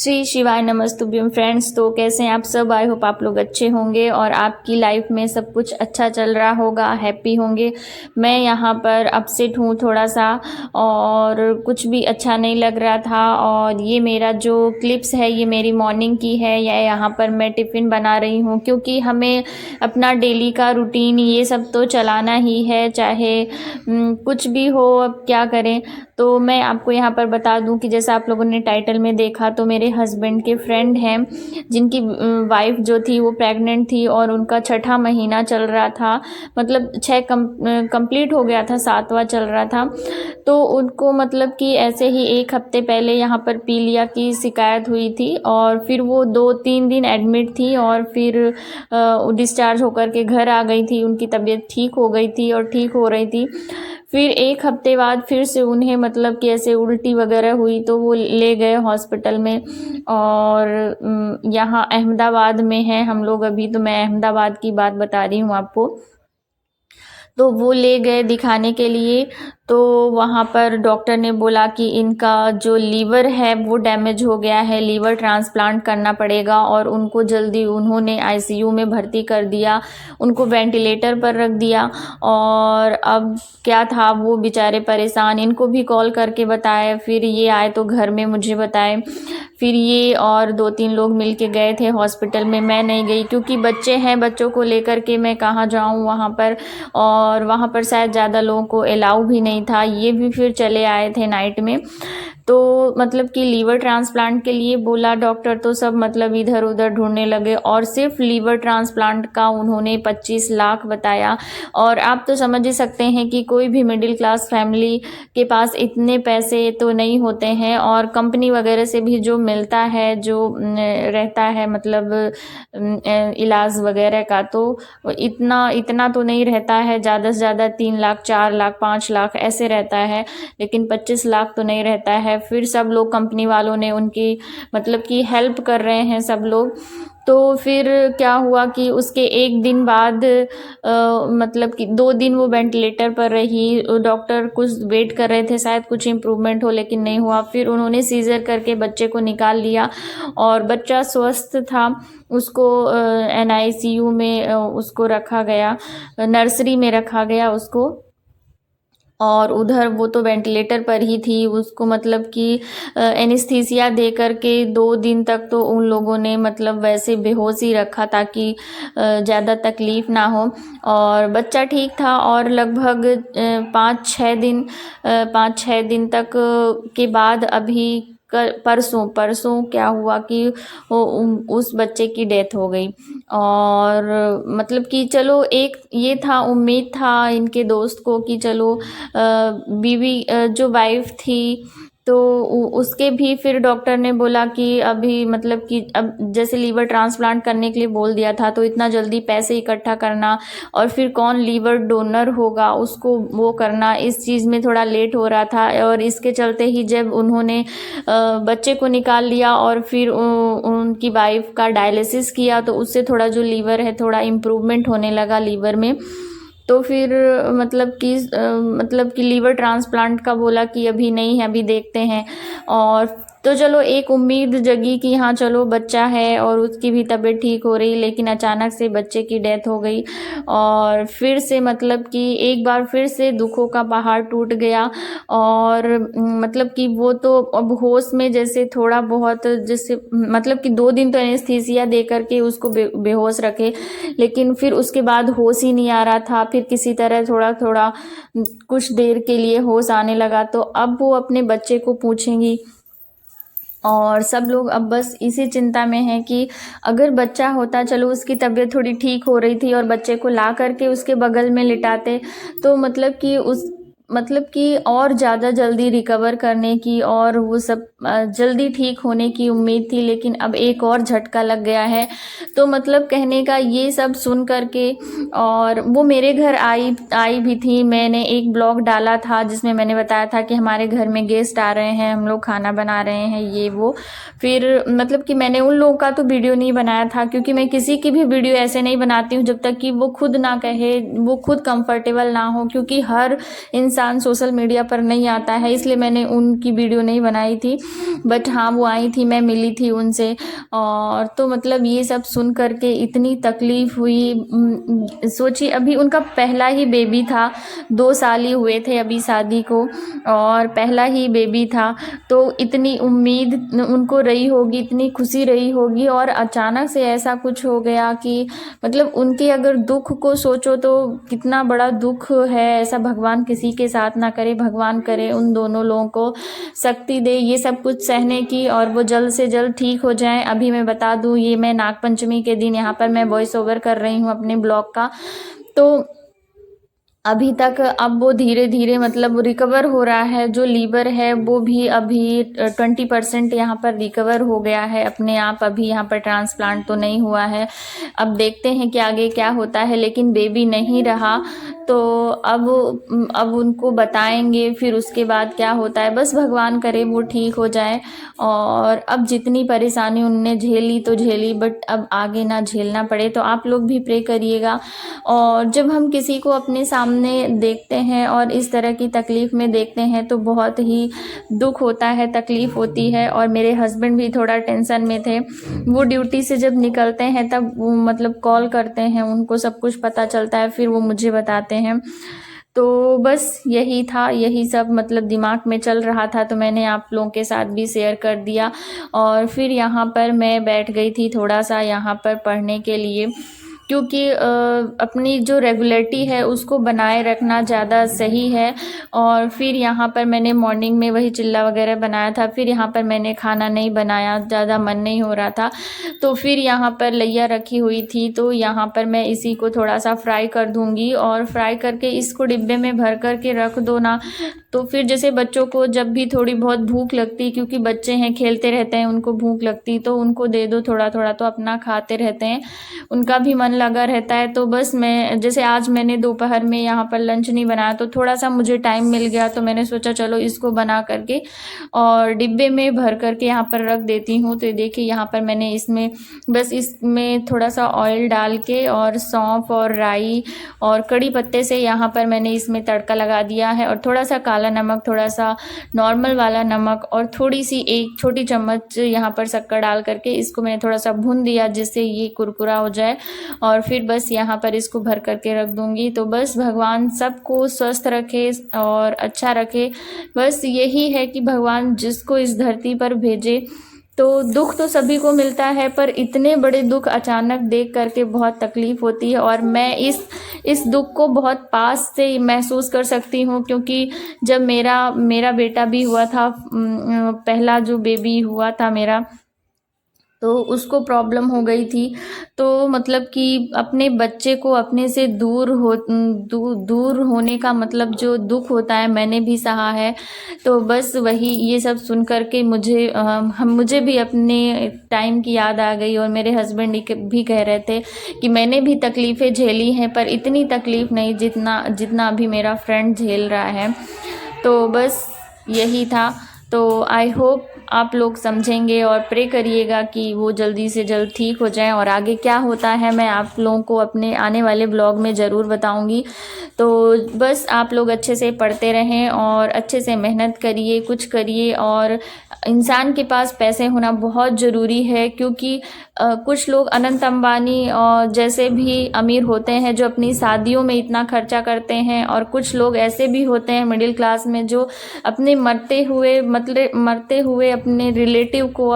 श्री शिवाय नमस्तुभ्यम फ्रेंड्स। तो कैसे हैं आप सब? आई होप आप लोग अच्छे होंगे और आपकी लाइफ में सब कुछ अच्छा चल रहा होगा, हैप्पी होंगे। मैं यहाँ पर अपसेट हूँ थोड़ा सा और कुछ भी अच्छा नहीं लग रहा था। और ये मेरा जो क्लिप्स है ये मेरी मॉर्निंग की है। या यहाँ पर मैं टिफ़िन बना रही हूँ क्योंकि हमें अपना डेली का रूटीन ये सब तो चलाना ही है, चाहे कुछ भी हो। अब क्या करें। तो मैं आपको यहाँ पर बता दूं कि जैसा आप लोगों ने टाइटल में देखा, तो मेरे हस्बैंड के फ्रेंड हैं जिनकी वाइफ जो थी वो प्रेग्नेंट थी और उनका छठा महीना चल रहा था। मतलब 6 कंप्लीट हो गया था, 7वां चल रहा था। तो उनको मतलब कि ऐसे ही 1 हफ्ते पहले यहाँ पर पीलिया की शिकायत हुई थी और फिर वो 2-3 दिन एडमिट थी और फिर डिस्चार्ज होकर के घर आ गई थी। उनकी तबीयत ठीक हो गई थी और ठीक हो रही थी। फिर 1 हफ्ते बाद फिर से उन्हें मतलब कि ऐसे उल्टी वगैरह हुई तो वो ले गए हॉस्पिटल में। और यहाँ अहमदाबाद में है हम लोग अभी, तो मैं अहमदाबाद की बात बता रही हूँ आपको। तो वो ले गए दिखाने के लिए। तो वहाँ पर डॉक्टर ने बोला कि इनका जो लीवर है वो डैमेज हो गया है, लीवर ट्रांसप्लांट करना पड़ेगा। और उनको जल्दी उन्होंने आईसीयू में भर्ती कर दिया, उनको वेंटिलेटर पर रख दिया। और अब क्या था, वो बेचारे परेशान, इनको भी कॉल करके बताए, फिर ये आए तो घर में मुझे बताए। फिर ये और 2-3 लोग मिल के गए थे हॉस्पिटल में। मैं नहीं गई क्योंकि बच्चे हैं, बच्चों को लेकर के मैं कहाँ जाऊँ वहाँ पर। और वहाँ पर शायद ज़्यादा लोगों को अलाउ भी नहीं था। ये भी फिर चले आए थे नाइट में। तो मतलब कि लीवर ट्रांसप्लांट के लिए बोला डॉक्टर, तो सब मतलब इधर उधर ढूंढने लगे और सिर्फ लीवर ट्रांसप्लांट का उन्होंने 25 लाख बताया। और आप तो समझ ही सकते हैं कि कोई भी मिडिल क्लास फैमिली के पास इतने पैसे तो नहीं होते हैं। और कंपनी वगैरह से भी जो मिलता है, जो रहता है मतलब इलाज वगैरह का, तो इतना तो नहीं रहता है। ज़्यादा से ज़्यादा 3 लाख, 4 लाख, 5 लाख ऐसे रहता है, लेकिन 25 लाख तो नहीं रहता है। फिर सब लोग कंपनी वालों ने उनकी मतलब कि हेल्प कर रहे हैं सब लोग। तो फिर क्या हुआ कि उसके 1 दिन बाद मतलब कि 2 दिन वो वेंटिलेटर पर रही। डॉक्टर कुछ वेट कर रहे थे शायद कुछ इम्प्रूवमेंट हो, लेकिन नहीं हुआ। फिर उन्होंने सीजर करके बच्चे को निकाल लिया और बच्चा स्वस्थ था। उसको एनआईसीयू में उसको रखा गया, नर्सरी में रखा गया उसको। और उधर वो तो वेंटिलेटर पर ही थी, उसको मतलब कि एनेस्थीसिया दे करके 2 दिन तक तो उन लोगों ने मतलब वैसे बेहोश ही रखा ताकि ज़्यादा तकलीफ़ ना हो। और बच्चा ठीक था और लगभग 5-6 दिन तक के बाद अभी परसों क्या हुआ कि उस बच्चे की डेथ हो गई। और मतलब कि चलो एक ये था, उम्मीद था इनके दोस्त को कि चलो बीवी जो वाइफ थी तो उसके भी फिर डॉक्टर ने बोला कि अभी मतलब कि अब जैसे लीवर ट्रांसप्लांट करने के लिए बोल दिया था, तो इतना जल्दी पैसे इकट्ठा करना और फिर कौन लीवर डोनर होगा उसको वो करना, इस चीज़ में थोड़ा लेट हो रहा था। और इसके चलते ही जब उन्होंने बच्चे को निकाल लिया और फिर उनकी वाइफ का डायलिसिस किया, तो उससे थोड़ा जो लीवर है थोड़ा इम्प्रूवमेंट होने लगा लीवर में। तो फिर मतलब कि लीवर ट्रांसप्लांट का बोला कि अभी नहीं है, अभी देखते हैं। और तो चलो एक उम्मीद जगी कि हाँ चलो बच्चा है और उसकी भी तबीयत ठीक हो रही, लेकिन अचानक से बच्चे की डेथ हो गई। और फिर से मतलब कि एक बार फिर से दुखों का पहाड़ टूट गया। और मतलब कि वो तो अब होश में जैसे थोड़ा बहुत, जैसे मतलब कि 2 दिन तो एनेस्थीसिया दे करके उसको बेहोश रखे, लेकिन फिर उसके बाद होश ही नहीं आ रहा था। फिर किसी तरह थोड़ा थोड़ा कुछ देर के लिए होश आने लगा। तो अब वो अपने बच्चे को पूछेंगी और सब लोग अब बस इसी चिंता में हैं कि अगर बच्चा होता, चलो उसकी तबीयत थोड़ी ठीक हो रही थी और बच्चे को ला करके उसके बगल में लिटाते, तो मतलब कि और ज़्यादा जल्दी रिकवर करने की और वो सब जल्दी ठीक होने की उम्मीद थी। लेकिन अब एक और झटका लग गया है। तो मतलब कहने का ये सब सुन करके, और वो मेरे घर आई भी थी। मैंने एक ब्लॉग डाला था जिसमें मैंने बताया था कि हमारे घर में गेस्ट आ रहे हैं, हम लोग खाना बना रहे हैं, ये वो। फिर मतलब कि मैंने उन लोगों का तो वीडियो नहीं बनाया था, क्योंकि मैं किसी की भी वीडियो ऐसे नहीं बनाती हूँ जब तक कि वो खुद ना कहे, वो खुद कंफर्टेबल ना हो। क्योंकि हर इंसान इंसान सोशल मीडिया पर नहीं आता है, इसलिए मैंने उनकी वीडियो नहीं बनाई थी। बट हाँ, वो आई थी, मैं मिली थी उनसे। और तो मतलब ये सब सुन कर के इतनी तकलीफ़ हुई। सोचिए, अभी उनका पहला ही बेबी था, 2 साल ही हुए थे अभी शादी को, और पहला ही बेबी था। तो इतनी उम्मीद उनको रही होगी, इतनी खुशी रही होगी, और अचानक से ऐसा कुछ हो गया कि मतलब उनके अगर दुख को सोचो तो कितना बड़ा दुख है। ऐसा भगवान किसी के साथ ना करे, भगवान करे उन दोनों लोगों को शक्ति दे ये सब कुछ सहने की, और वो जल्द से जल्द ठीक हो जाएं। अभी मैं बता दूं, ये मैं नागपंचमी के दिन यहाँ पर मैं वॉइस ओवर कर रही हूँ अपने ब्लॉग का। तो अभी तक अब वो धीरे धीरे मतलब रिकवर हो रहा है। जो लीवर है वो भी अभी 20% यहाँ पर रिकवर हो गया है अपने आप। अभी यहाँ पर ट्रांसप्लांट तो नहीं हुआ है, अब देखते हैं कि आगे क्या होता है। लेकिन बेबी नहीं रहा, तो अब उनको बताएंगे फिर उसके बाद क्या होता है। बस भगवान करे वो ठीक हो जाए। और अब जितनी परेशानी उनने झेली तो झेली, बट अब आगे ना झेलना पड़े। तो आप लोग भी प्रे करिएगा। और जब हम किसी को अपने सामने देखते हैं और इस तरह की तकलीफ़ में देखते हैं तो बहुत ही दुख होता है, तकलीफ़ होती है। और मेरे हस्बैंड भी थोड़ा टेंशन में थे। वो ड्यूटी से जब निकलते हैं तब वो मतलब कॉल करते हैं, उनको सब कुछ पता चलता है, फिर वो मुझे बताते हैं। तो बस यही था, यही सब मतलब दिमाग में चल रहा था, तो मैंने आप लोगों के साथ भी शेयर कर दिया। और फिर यहाँ पर मैं बैठ गई थी थोड़ा सा यहाँ पर पढ़ने के लिए, क्योंकि अपनी जो रेगुलरिटी है उसको बनाए रखना ज़्यादा सही है। और फिर यहाँ पर मैंने मॉर्निंग में वही चिल्ला वगैरह बनाया था, फिर यहाँ पर मैंने खाना नहीं बनाया, ज़्यादा मन नहीं हो रहा था। तो फिर यहाँ पर लैया रखी हुई थी, तो यहाँ पर मैं इसी को थोड़ा सा फ्राई कर दूँगी। और फ्राई करके इसको डिब्बे में भर कर के रख दो ना, तो फिर जैसे बच्चों को जब भी थोड़ी बहुत भूख लगती, क्योंकि बच्चे हैं खेलते रहते हैं, उनको भूख लगती तो उनको दे दो थोड़ा थोड़ा, तो अपना खाते रहते हैं, उनका भी मन लगा रहता है। तो बस मैं जैसे आज मैंने दोपहर में यहाँ पर लंच नहीं बनाया, तो थोड़ा सा मुझे टाइम मिल गया, तो मैंने सोचा चलो इसको बना करके और डिब्बे में भर करके यहाँ पर रख देती हूँ। तो देखिए यहाँ पर मैंने इसमें बस इसमें थोड़ा सा ऑयल डाल के और सौंफ और राई और कड़ी पत्ते से यहाँ पर मैंने इसमें तड़का लगा दिया है। और थोड़ा सा काला नमक, थोड़ा सा नॉर्मल वाला नमक और थोड़ी सी 1 छोटी चम्मच यहाँ पर शक्कर डाल करके इसको मैंने थोड़ा सा भून दिया, जिससे ये कुरकुरा हो जाए। और फिर बस यहाँ पर इसको भर करके रख दूँगी। तो बस भगवान सबको स्वस्थ रखे और अच्छा रखे। बस यही है कि भगवान जिसको इस धरती पर भेजे। तो दुख तो सभी को मिलता है, पर इतने बड़े दुख अचानक देख करके बहुत तकलीफ़ होती है। और मैं इस दुख को बहुत पास से महसूस कर सकती हूँ, क्योंकि जब मेरा बेटा भी हुआ था, पहला जो बेबी हुआ था मेरा, तो उसको प्रॉब्लम हो गई थी। तो मतलब कि अपने बच्चे को अपने से दूर होने का मतलब जो दुख होता है, मैंने भी सहा है। तो बस वही ये सब सुन कर के मुझे भी अपने टाइम की याद आ गई। और मेरे हस्बैंड भी कह रहे थे कि मैंने भी तकलीफ़ें झेली हैं, पर इतनी तकलीफ़ नहीं जितना अभी मेरा फ्रेंड झेल रहा है। तो बस यही था। तो आई होप आप लोग समझेंगे और प्रे करिएगा कि वो जल्दी से जल्द ठीक हो जाएं। और आगे क्या होता है मैं आप लोगों को अपने आने वाले ब्लॉग में ज़रूर बताऊंगी। तो बस आप लोग अच्छे से पढ़ते रहें और अच्छे से मेहनत करिए, कुछ करिए। और इंसान के पास पैसे होना बहुत ज़रूरी है, क्योंकि कुछ लोग अनंत अंबानी और जैसे भी अमीर होते हैं जो अपनी शादियों में इतना खर्चा करते हैं, और कुछ लोग ऐसे भी होते हैं मिडिल क्लास में जो अपने मरते हुए अपने रिलेटिव को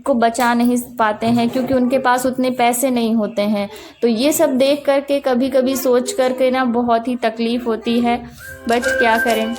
को बचा नहीं पाते हैं, क्योंकि उनके पास उतने पैसे नहीं होते हैं। तो ये सब देख करके कभी कभी सोच करके ना बहुत ही तकलीफ़ होती है, बट क्या करें।